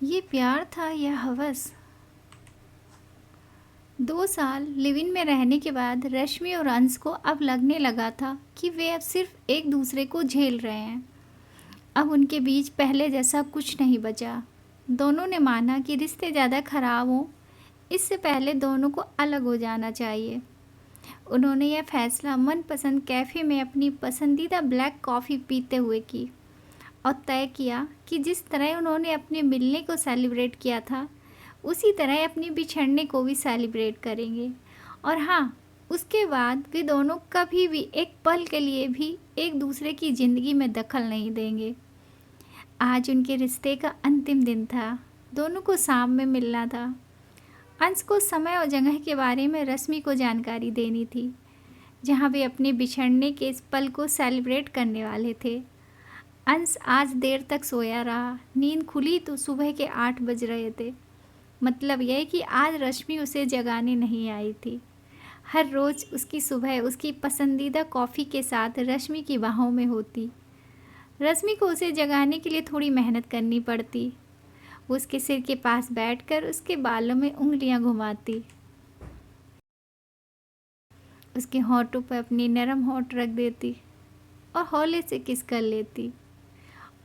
ये प्यार था या हवस। 2 साल लिव इन में रहने के बाद रश्मि और अंश को अब लगने लगा था कि वे अब सिर्फ एक दूसरे को झेल रहे हैं। अब उनके बीच पहले जैसा कुछ नहीं बचा। दोनों ने माना कि रिश्ते ज़्यादा खराब हों इससे पहले दोनों को अलग हो जाना चाहिए। उन्होंने यह फैसला मनपसंद कैफ़े में अपनी पसंदीदा ब्लैक कॉफ़ी पीते हुए की और तय किया कि जिस तरह उन्होंने अपने मिलने को सेलिब्रेट किया था उसी तरह अपने बिछड़ने को भी सेलिब्रेट करेंगे। और हाँ, उसके बाद वे दोनों कभी भी एक पल के लिए भी एक दूसरे की ज़िंदगी में दखल नहीं देंगे। आज उनके रिश्ते का अंतिम दिन था। दोनों को शाम में मिलना था। अंश को समय और जगह के बारे में रश्मि को जानकारी देनी थी जहाँ वे अपने बिछड़ने के इस पल को सेलिब्रेट करने वाले थे। अंश आज देर तक सोया रहा। नींद खुली तो सुबह के 8 बज रहे थे। मतलब यह कि आज रश्मि उसे जगाने नहीं आई थी। हर रोज़ उसकी सुबह उसकी पसंदीदा कॉफ़ी के साथ रश्मि की बाहों में होती। रश्मि को उसे जगाने के लिए थोड़ी मेहनत करनी पड़ती। वो उसके सिर के पास बैठकर उसके बालों में उंगलियां घुमाती, उसके होंठों पर अपनी नरम होंठ रख देती और हौले से किस कर लेती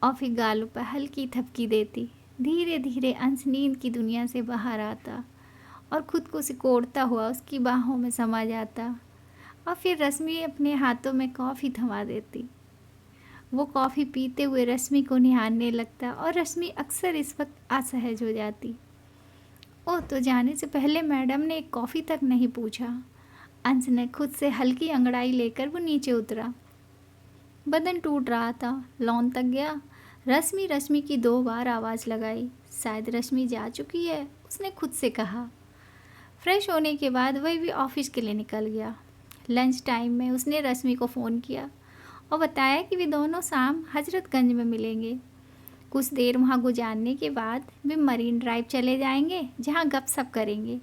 और फिर गालों पर हल्की थपकी देती। धीरे धीरे अंश नींद की दुनिया से बाहर आता और खुद को सिकोड़ता हुआ उसकी बाहों में समा जाता और फिर रश्मि अपने हाथों में कॉफ़ी थमा देती। वो कॉफ़ी पीते हुए रश्मि को निहारने लगता और रश्मि अक्सर इस वक्त असहज हो जाती। ओह, तो जाने से पहले मैडम ने एक कॉफ़ी तक नहीं पूछा। अंश ने खुद से हल्की अंगड़ाई लेकर वो नीचे उतरा। बदन टूट रहा था। लॉन तक गया। रश्मि रश्मि की 2 बार आवाज़ लगाई। शायद रश्मि जा चुकी है, उसने खुद से कहा। फ्रेश होने के बाद वह भी ऑफिस के लिए निकल गया। लंच टाइम में उसने रश्मि को फ़ोन किया और बताया कि वे दोनों शाम हजरतगंज में मिलेंगे। कुछ देर वहाँ गुजारने के बाद वे मरीन ड्राइव चले जाएंगे जहाँ गपशप करेंगे।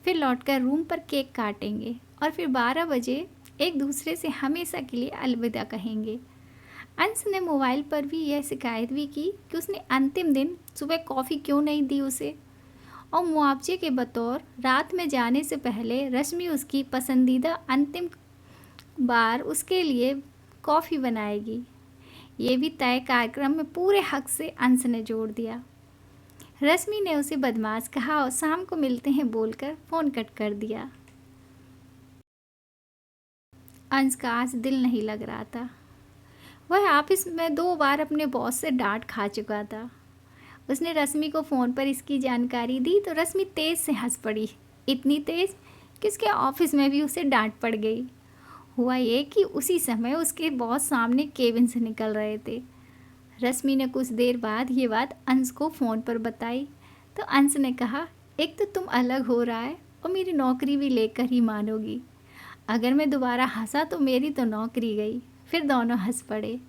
फिर लौटकर रूम पर केक काटेंगे और फिर 12 बजे एक दूसरे से हमेशा के लिए अलविदा कहेंगे। अंश ने मोबाइल पर भी यह शिकायत भी की कि उसने अंतिम दिन सुबह कॉफ़ी क्यों नहीं दी उसे, और मुआवजे के बतौर रात में जाने से पहले रश्मि उसकी पसंदीदा अंतिम बार उसके लिए कॉफ़ी बनाएगी। ये भी तय कार्यक्रम में पूरे हक से अंश ने जोड़ दिया। रश्मि ने उसे बदमाश कहा और शाम को मिलते हैं बोलकर फ़ोन कट कर दिया। अंश का आज दिल नहीं लग रहा था। वह ऑफिस में 2 बार अपने बॉस से डांट खा चुका था। उसने रश्मि को फ़ोन पर इसकी जानकारी दी तो रश्मि तेज़ से हंस पड़ी, इतनी तेज़ कि उसके ऑफिस में भी उसे डांट पड़ गई। हुआ ये कि उसी समय उसके बॉस सामने केबिन से निकल रहे थे। रश्मि ने कुछ देर बाद ये बात अंश को फ़ोन पर बताई तो अंश ने कहा, एक तो तुम अलग हो रहा है और मेरी नौकरी भी लेकर ही मानोगी। अगर मैं दोबारा हंसा तो मेरी तो नौकरी गई। फिर दोनों हंस पड़े।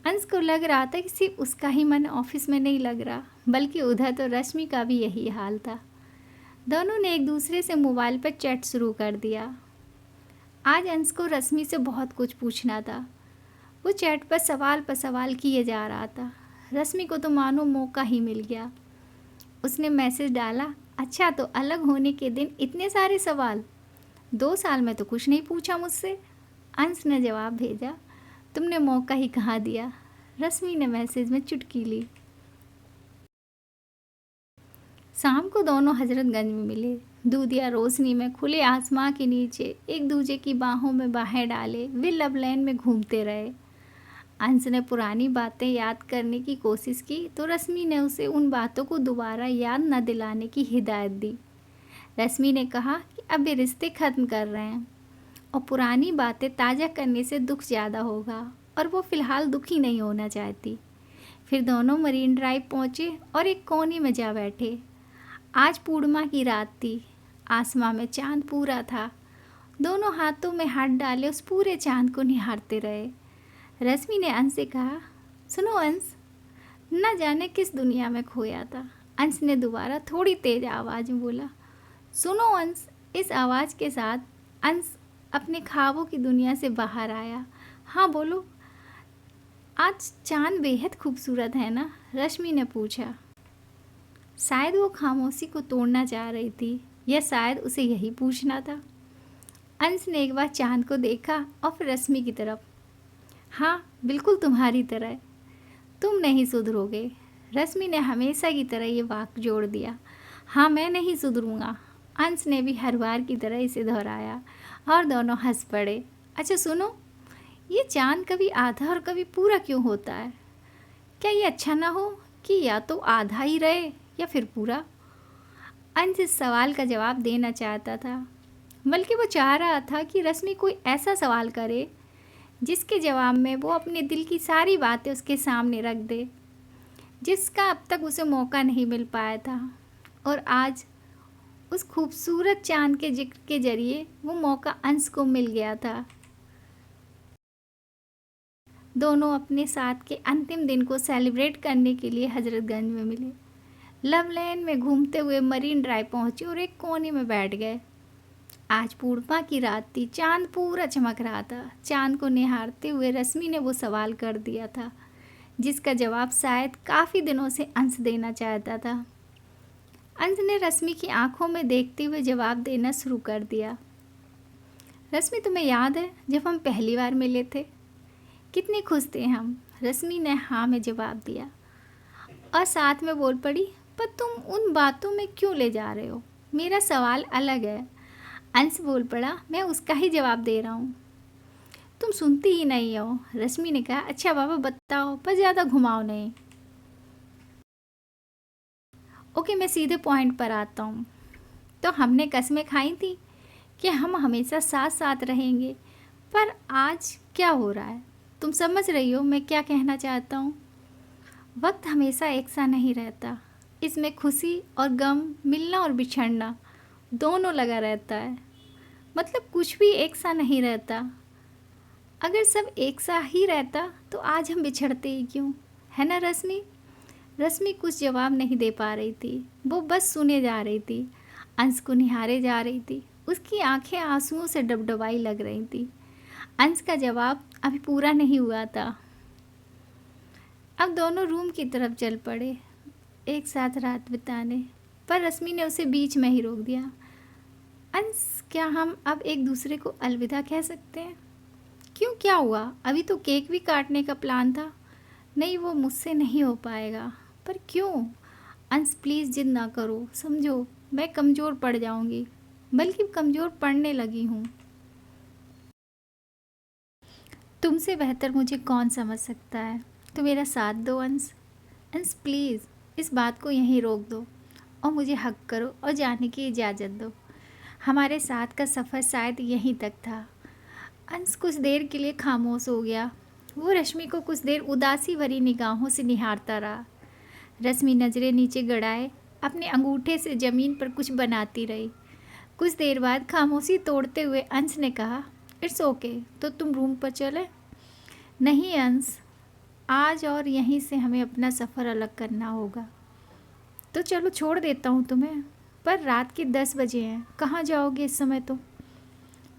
अंश को लग रहा था कि सिर्फ उसका ही मन ऑफिस में नहीं लग रहा, बल्कि उधर तो रश्मि का भी यही हाल था। दोनों ने एक दूसरे से मोबाइल पर चैट शुरू कर दिया। आज अंश को रश्मि से बहुत कुछ पूछना था। वो चैट पर सवाल किए जा रहा था। रश्मि को तो मानो मौका ही मिल गया। उसने मैसेज डाला, अच्छा तो अलग होने के दिन इतने सारे सवाल, 2 साल में तो कुछ नहीं पूछा मुझसे। अंश ने जवाब भेजा, तुमने मौका ही कहाँ दिया। रश्मि ने मैसेज में चुटकी ली। शाम को दोनों हजरतगंज में मिले। दूधिया रोशनी में खुले आसमां के नीचे एक दूसरे की बाहों में बाहें डाले वे लब लाइन में घूमते रहे। अंश ने पुरानी बातें याद करने की कोशिश की तो रश्मि ने उसे उन बातों को दोबारा याद न दिलाने की हिदायत दी। रश्मि ने कहा कि अब ये रिश्ते ख़त्म कर रहे हैं और पुरानी बातें ताज़ा करने से दुख ज़्यादा होगा और वो फ़िलहाल दुखी नहीं होना चाहती। फिर दोनों मरीन ड्राइव पहुँचे और एक कोने में जा बैठे। आज पूर्णिमा की रात थी। आसमां में चांद पूरा था। दोनों हाथों में हाथ डाले उस पूरे चांद को निहारते रहे। रश्मि ने अंश से कहा, सुनो अंश, न जाने किस दुनिया में खोया था। अंश ने दोबारा थोड़ी तेज आवाज़ में बोला, सुनो अंश। इस आवाज़ के साथ अंश अपने ख्वाबों की दुनिया से बाहर आया। हाँ बोलो। आज चांद बेहद खूबसूरत है ना? रश्मि ने पूछा। शायद वो खामोशी को तोड़ना चाह रही थी, या शायद उसे यही पूछना था। अंश ने एक बार चांद को देखा और फिर रश्मि की तरफ। हाँ, बिल्कुल तुम्हारी तरह। तुम नहीं सुधरोगे। रश्मि ने हमेशा की तरह ये वाक्य जोड़ दिया। हाँ, मैं नहीं सुधरूंगा। अंश ने भी हर बार की तरह इसे दोहराया और दोनों हंस पड़े। अच्छा सुनो, ये चांद कभी आधा और कभी पूरा क्यों होता है? क्या ये अच्छा ना हो कि या तो आधा ही रहे या फिर पूरा? अंश इस सवाल का जवाब देना चाहता था, बल्कि वो चाह रहा था कि रश्मि कोई ऐसा सवाल करे जिसके जवाब में वो अपने दिल की सारी बातें उसके सामने रख दे, जिसका अब तक उसे मौका नहीं मिल पाया था। और आज उस खूबसूरत चांद के जिक्र के जरिए वो मौका अंश को मिल गया था। दोनों अपने साथ के अंतिम दिन को सेलिब्रेट करने के लिए हजरतगंज में मिले। लव लेन में घूमते हुए मरीन ड्राइव पहुंचे और एक कोने में बैठ गए। आज पूर्णिमा की रात थी, चांद पूरा चमक रहा था। चांद को निहारते हुए रश्मि ने वो सवाल कर दिया था जिसका जवाब शायद काफ़ी दिनों से अंश देना चाहता था। अंश ने रश्मि की आंखों में देखते हुए जवाब देना शुरू कर दिया। रश्मि, तुम्हें याद है जब हम पहली बार मिले थे? कितने खुश थे हम। रश्मि ने हाँ में जवाब दिया और साथ में बोल पड़ी, पर तुम उन बातों में क्यों ले जा रहे हो? मेरा सवाल अलग है। अंश बोल पड़ा, मैं उसका ही जवाब दे रहा हूँ। तुम सुनती ही नहीं हो। रश्मि ने कहा, अच्छा बाबा बताओ, पर ज़्यादा घुमाओ नहीं। ओके, मैं सीधे पॉइंट पर आता हूँ। तो हमने कस्में खाई थी कि हम हमेशा साथ साथ रहेंगे, पर आज क्या हो रहा है? तुम समझ रही हो मैं क्या कहना चाहता हूँ? वक्त हमेशा एक सा नहीं रहता। इसमें खुशी और गम, मिलना और बिछड़ना दोनों लगा रहता है। मतलब कुछ भी एक सा नहीं रहता। अगर सब एक सा ही रहता तो आज हम बिछड़ते ही क्यों? है ना रश्मि? रश्मि कुछ जवाब नहीं दे पा रही थी। वो बस सुने जा रही थी, अंश को निहारे जा रही थी। उसकी आंखें आंसुओं से डबडबाई लग रही थी। अंश का जवाब अभी पूरा नहीं हुआ था। अब दोनों रूम की तरफ चल पड़े एक साथ रात बिताने, पर रश्मि ने उसे बीच में ही रोक दिया। अंश, क्या हम अब एक दूसरे को अलविदा कह सकते हैं? क्यों, क्या हुआ? अभी तो केक भी काटने का प्लान था। नहीं, वो मुझसे नहीं हो पाएगा। पर क्यों? अंश प्लीज़ जिद ना करो, समझो मैं कमज़ोर पड़ जाऊंगी, बल्कि कमज़ोर पड़ने लगी हूँ। तुमसे बेहतर मुझे कौन समझ सकता है? तो मेरा साथ दो अंश। अंश प्लीज़ इस बात को यहीं रोक दो और मुझे हक करो और जाने की इजाज़त दो। हमारे साथ का सफ़र शायद यहीं तक था। अंश कुछ देर के लिए खामोश हो गया। वो रश्मि को कुछ देर उदासी भरी निगाहों से निहारता रहा। रश्मि नज़रें नीचे गड़ाए अपने अंगूठे से ज़मीन पर कुछ बनाती रही। कुछ देर बाद खामोशी तोड़ते हुए अंश ने कहा, इट्स ओके, तो तुम रूम पर चले? नहीं अंश, आज और यहीं से हमें अपना सफ़र अलग करना होगा। तो चलो छोड़ देता हूँ तुम्हें, पर रात के 10 बजे हैं, कहाँ जाओगे इस समय? तो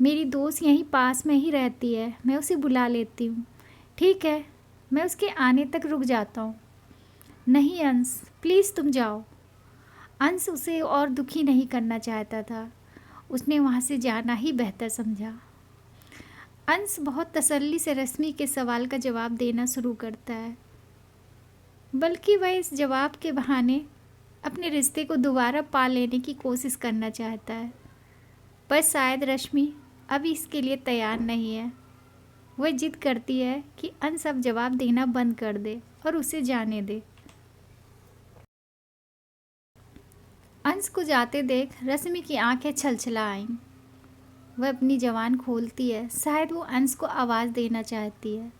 मेरी दोस्त यहीं पास में ही रहती है, मैं उसे बुला लेती हूँ। ठीक है, मैं उसके आने तक रुक जाता हूँ। नहीं अंश, प्लीज़ तुम जाओ। अंश उसे और दुखी नहीं करना चाहता था। उसने वहाँ से जाना ही बेहतर समझा। अंश बहुत तसल्ली से रश्मि के सवाल का जवाब देना शुरू करता है, बल्कि वह इस जवाब के बहाने अपने रिश्ते को दोबारा पा लेने की कोशिश करना चाहता है। पर शायद रश्मि अभी इसके लिए तैयार नहीं है। वह जिद करती है कि अंश अब जवाब देना बंद कर दे और उसे जाने दे। अंश को जाते देख रश्मि की आंखें छलछला आईं। वह अपनी जबान खोलती है, शायद वो अंश को आवाज़ देना चाहती है,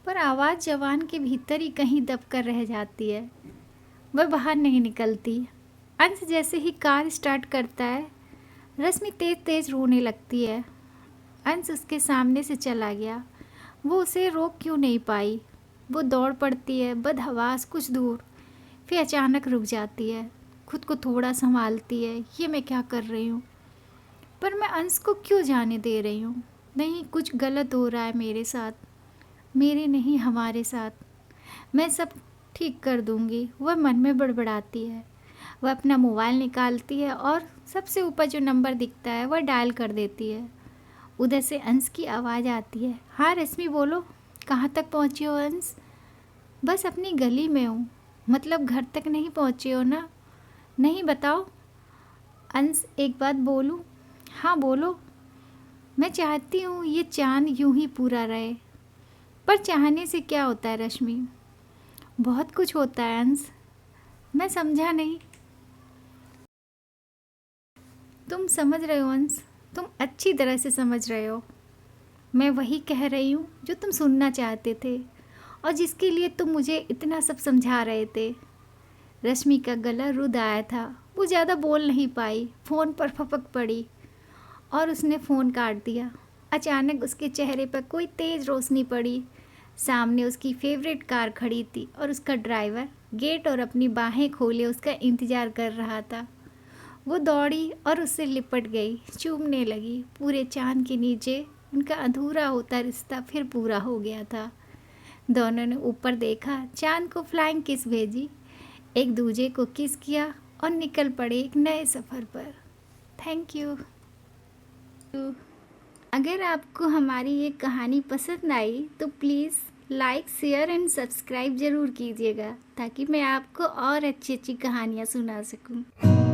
पर आवाज़ जबान के भीतर ही कहीं दब कर रह जाती है। वह बाहर नहीं निकलती। अंश जैसे ही कार स्टार्ट करता है, रश्मि तेज तेज रोने लगती है। अंश उसके सामने से चला गया। वो उसे रोक क्यों नहीं पाई। वो दौड़ पड़ती है बदहवास कुछ दूर, फिर अचानक रुक जाती है। खुद को थोड़ा संभालती है, ये मैं क्या कर रही हूँ? पर मैं अंश को क्यों जाने दे रही हूँ? नहीं, कुछ गलत हो रहा है मेरे साथ। मेरे नहीं, हमारे साथ। मैं सब ठीक कर दूँगी, वह मन में बड़बड़ाती है। वह अपना मोबाइल निकालती है और सबसे ऊपर जो नंबर दिखता है वह डायल कर देती है। उधर से अंश की आवाज़ आती है, हाँ रश्मि बोलो, कहाँ तक पहुँची हो अंश? बस अपनी गली में हूँ। मतलब घर तक नहीं पहुँची हो ना? नहीं, बताओ। अंश, एक बात बोलूँ? हाँ बोलो। मैं चाहती हूँ ये चाँद यूं ही पूरा रहे। पर चाहने से क्या होता है रश्मि? बहुत कुछ होता है अंश। मैं समझा नहीं। तुम समझ रहे हो अंश, तुम अच्छी तरह से समझ रहे हो। मैं वही कह रही हूँ जो तुम सुनना चाहते थे और जिसके लिए तुम मुझे इतना सब समझा रहे थे। रश्मि का गला रुध आया था। वो ज़्यादा बोल नहीं पाई, फ़ोन पर फपक पड़ी और उसने फ़ोन काट दिया। अचानक उसके चेहरे पर कोई तेज़ रोशनी पड़ी। सामने उसकी फेवरेट कार खड़ी थी और उसका ड्राइवर गेट और अपनी बाहें खोले उसका इंतज़ार कर रहा था। वो दौड़ी और उससे लिपट गई, चूमने लगी। पूरे चाँद के नीचे उनका अधूरा होता रिश्ता फिर पूरा हो गया था। दोनों ने ऊपर देखा, चाँद को फ्लाइंग किस भेजी, एक दूजे को किस किया और निकल पड़े एक नए सफ़र पर। Thank you. अगर आपको हमारी ये कहानी पसंद आई तो please like, share and subscribe ज़रूर कीजिएगा ताकि मैं आपको और अच्छी अच्छी कहानियाँ सुना सकूं।